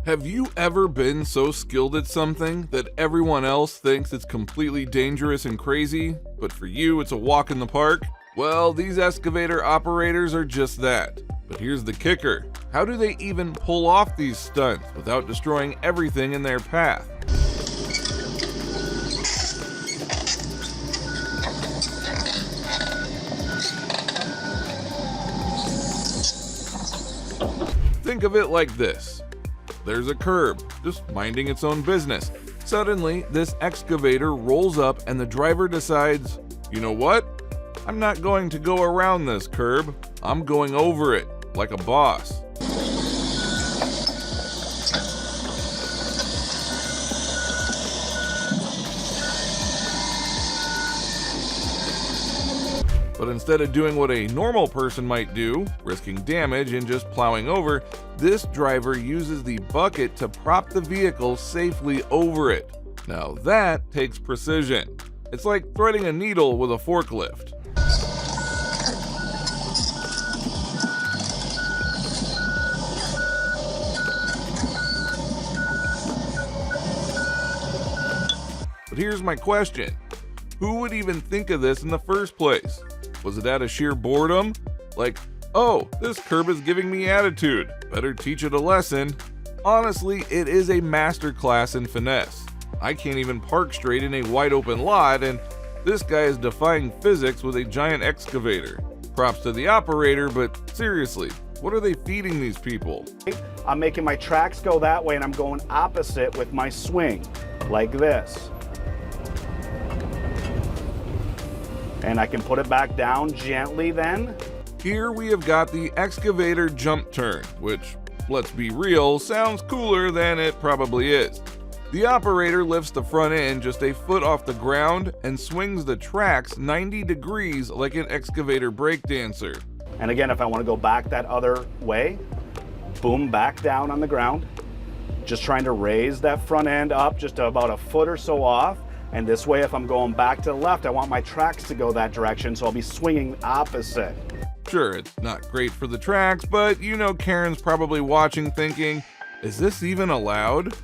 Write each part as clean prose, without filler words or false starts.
Have you ever been so skilled at something that everyone else thinks it's completely dangerous and crazy, but for you it's a walk in the park? Well, these excavator operators are just that. But here's the kicker. How do they even pull off these stunts without destroying everything in their path? Think of it like this. There's a curb, just minding its own business. Suddenly, this excavator rolls up and the driver decides, you know what? I'm not going to go around this curb. I'm going over it, like a boss. But instead of doing what a normal person might do, risking damage and just plowing over, this driver uses the bucket to prop the vehicle safely over it. Now that takes precision. It's like threading a needle with a forklift. But here's my question. Who would even think of this in the first place? Was it out of sheer boredom? Like, oh, this curb is giving me attitude. Better teach it a lesson. Honestly, it is a masterclass in finesse. I can't even park straight in a wide open lot, and this guy is defying physics with a giant excavator. Props to the operator, but seriously, what are they feeding these people? I'm making my tracks go that way and I'm going opposite with my swing, like this. And I can put it back down gently then. Here we have got the excavator jump turn, which, let's be real, sounds cooler than it probably is. The operator lifts the front end just a foot off the ground and swings the tracks 90 degrees like an excavator breakdancer. And again, if I want to go back that other way, boom, back down on the ground. Just trying to raise that front end up just about a foot or so off. And this way, if I'm going back to the left, I want my tracks to go that direction, so I'll be swinging opposite. Sure, it's not great for the tracks, but you know Karen's probably watching thinking, is this even allowed?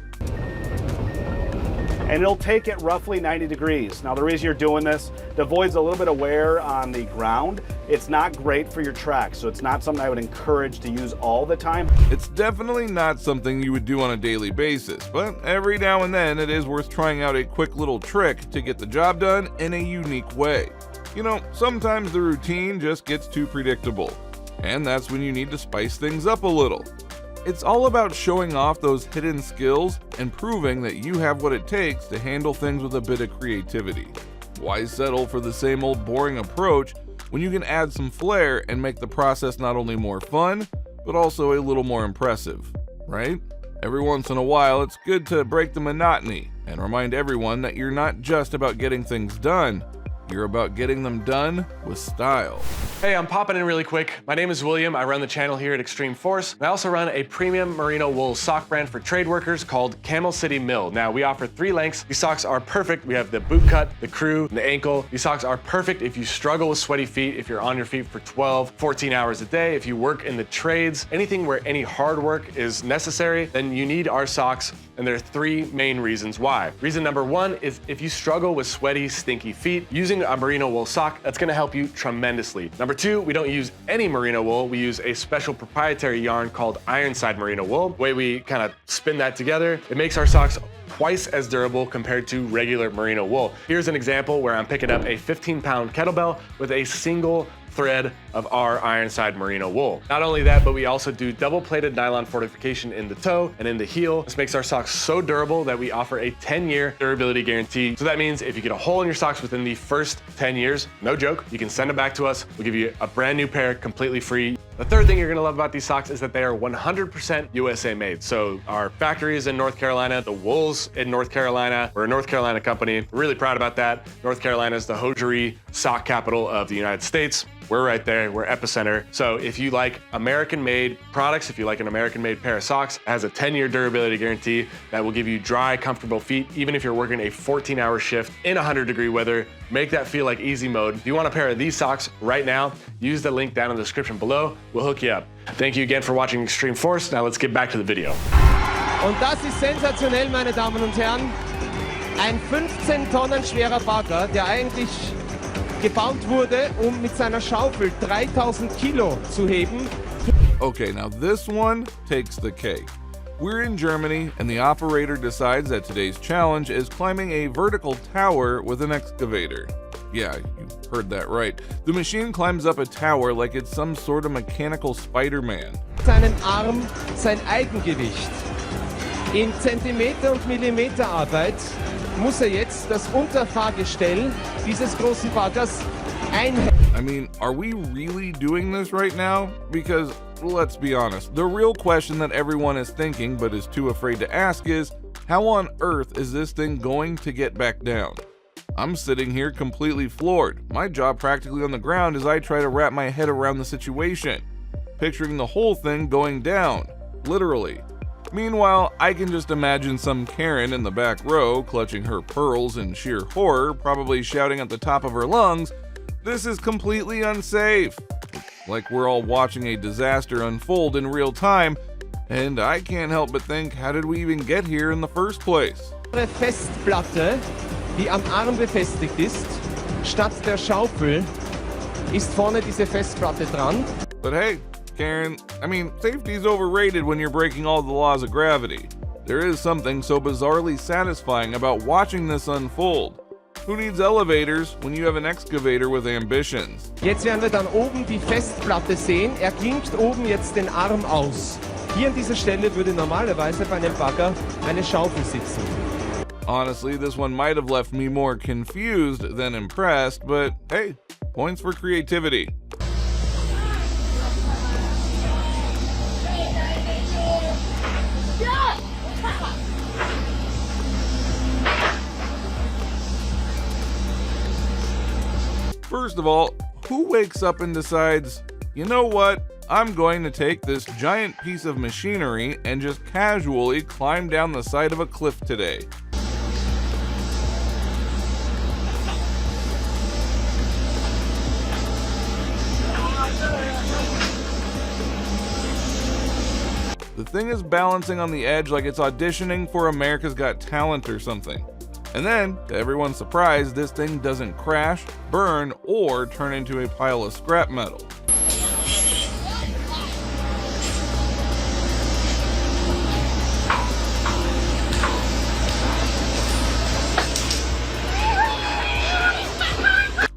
And it'll take it roughly 90 degrees. Now the reason you're doing this, it avoids a little bit of wear on the ground. It's not great for your tracks, so it's not something I would encourage to use all the time. It's definitely not something you would do on a daily basis, but every now and then it is worth trying out a quick little trick to get the job done in a unique way. You know, sometimes the routine just gets too predictable, and that's when you need to spice things up a little. It's all about showing off those hidden skills and proving that you have what it takes to handle things with a bit of creativity. Why settle for the same old boring approach when you can add some flair and make the process not only more fun, but also a little more impressive, right? Every once in a while, it's good to break the monotony and remind everyone that you're not just about getting things done, you're about getting them done with style. Hey, I'm popping in really quick. My name is William. I run the channel here at Extreme Force. I also run a premium merino wool sock brand for trade workers called Camel City Mill. Now, we offer 3 lengths. These socks are perfect. We have the boot cut, the crew, and the ankle. These socks are perfect if you struggle with sweaty feet, if you're on your feet for 12, 14 hours a day, if you work in the trades, anything where any hard work is necessary, then you need our socks. And there are 3 main reasons why. Reason number 1 is if you struggle with sweaty, stinky feet, using a merino wool sock, that's gonna help you tremendously. Number 2, we don't use any merino wool. We use a special proprietary yarn called Ironside merino wool. The way we kind of spin that together, it makes our socks twice as durable compared to regular merino wool. Here's an example where I'm picking up a 15-pound kettlebell with a single thread of our Ironside merino wool. Not only that, but we also do double-plated nylon fortification in the toe and in the heel. This makes our socks so durable that we offer a 10-year durability guarantee. So that means if you get a hole in your socks within the first 10 years, no joke, you can send it back to us. We'll give you a brand new pair completely free. The third thing you're gonna love about these socks is that they are 100% USA made. So our factory is in North Carolina, the wool's in North Carolina. We're a North Carolina company. We're really proud about that. North Carolina is the hosiery sock capital of the United States. We're right there, we're epicenter. So if you like American-made products, if you like an American-made pair of socks, it has a 10-year durability guarantee that will give you dry, comfortable feet, even if you're working a 14-hour shift in 100-degree weather. Make that feel like easy mode. If you want a pair of these socks right now, use the link down in the description below. We'll hook you up. Thank you again for watching Extreme Force. Now let's get back to the video. Und das ist sensationell, meine Damen und Herren. Ein 15 Tonnen schwerer Bagger, der eigentlich gebaut wurde, um mit seiner Schaufel 3000 Kilo zu heben. Okay, now this one takes the cake. We're in Germany, and the operator decides that today's challenge is climbing a vertical tower with an excavator. Yeah, you heard that right. The machine climbs up a tower like it's some sort of mechanical Spider-Man. Seinen Arm sein Eigengewicht. In Zentimeter- und Millimeterarbeit muss er jetzt das Unterfahrgestell dieses großen Baggers einhängen. I mean, are we really doing this right now? Because, let's be honest, the real question that everyone is thinking but is too afraid to ask is, how on earth is this thing going to get back down? I'm sitting here completely floored, my jaw practically on the ground as I try to wrap my head around the situation, picturing the whole thing going down, literally. Meanwhile, I can just imagine some Karen in the back row, clutching her pearls in sheer horror, probably shouting at the top of her lungs, "This is completely unsafe!" Like we're all watching a disaster unfold in real time, and I can't help but think, how did we even get here in the first place? Eine Festplatte, die am Arm befestigt ist, statt der Schaufel, ist vorne diese Festplatte dran. But hey, Karen, I mean, safety's overrated when you're breaking all the laws of gravity. There is something so bizarrely satisfying about watching this unfold. Who needs elevators when you have an excavator with ambitions? Jetzt werden wir dann oben die Festplatte sehen. Er klingt oben jetzt den Arm aus. Hier an dieser Stelle würde normalerweise bei einem Bagger eine Schaufel sitzen. Honestly, this one might have left me more confused than impressed, but hey, points for creativity. First of all, who wakes up and decides, you know what, I'm going to take this giant piece of machinery and just casually climb down the side of a cliff today? The thing is balancing on the edge like it's auditioning for America's Got Talent or something. And then, to everyone's surprise, this thing doesn't crash, burn, or turn into a pile of scrap metal.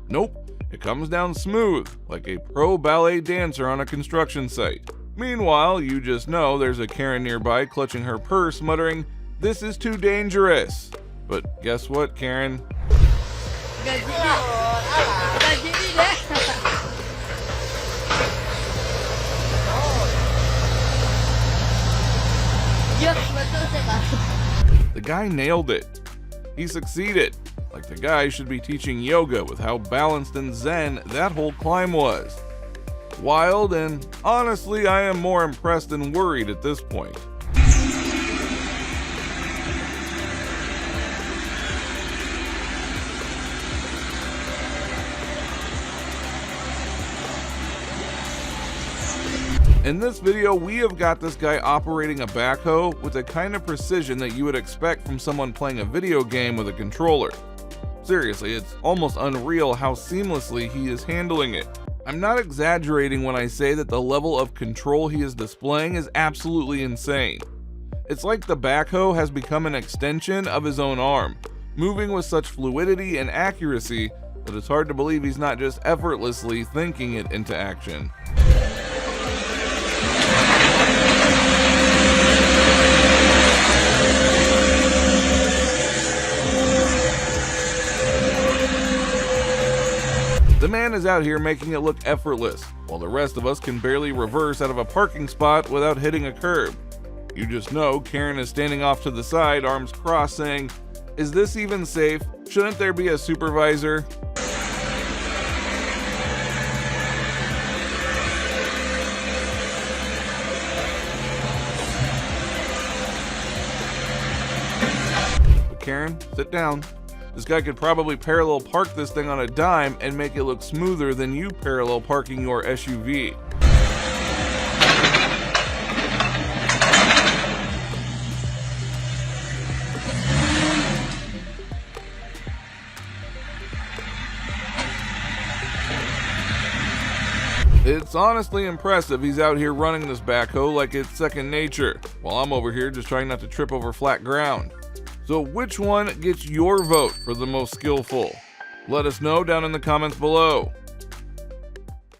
Nope, it comes down smooth, like a pro ballet dancer on a construction site. Meanwhile, you just know there's a Karen nearby clutching her purse, muttering, "This is too dangerous." But guess what, Karen? The guy nailed it. He succeeded. Like the guy should be teaching yoga with how balanced and zen that whole climb was. Wild, and honestly, I am more impressed than worried at this point. In this video, we have got this guy operating a backhoe with the kind of precision that you would expect from someone playing a video game with a controller. Seriously, it's almost unreal how seamlessly he is handling it. I'm not exaggerating when I say that the level of control he is displaying is absolutely insane. It's like the backhoe has become an extension of his own arm, moving with such fluidity and accuracy that it's hard to believe he's not just effortlessly thinking it into action. The man is out here making it look effortless, while the rest of us can barely reverse out of a parking spot without hitting a curb. You just know Karen is standing off to the side, arms crossed, saying, "Is this even safe? Shouldn't there be a supervisor?" But Karen, sit down. This guy could probably parallel park this thing on a dime and make it look smoother than you parallel parking your SUV. It's honestly impressive he's out here running this backhoe like it's second nature, while I'm over here just trying not to trip over flat ground. So which one gets your vote for the most skillful? Let us know down in the comments below.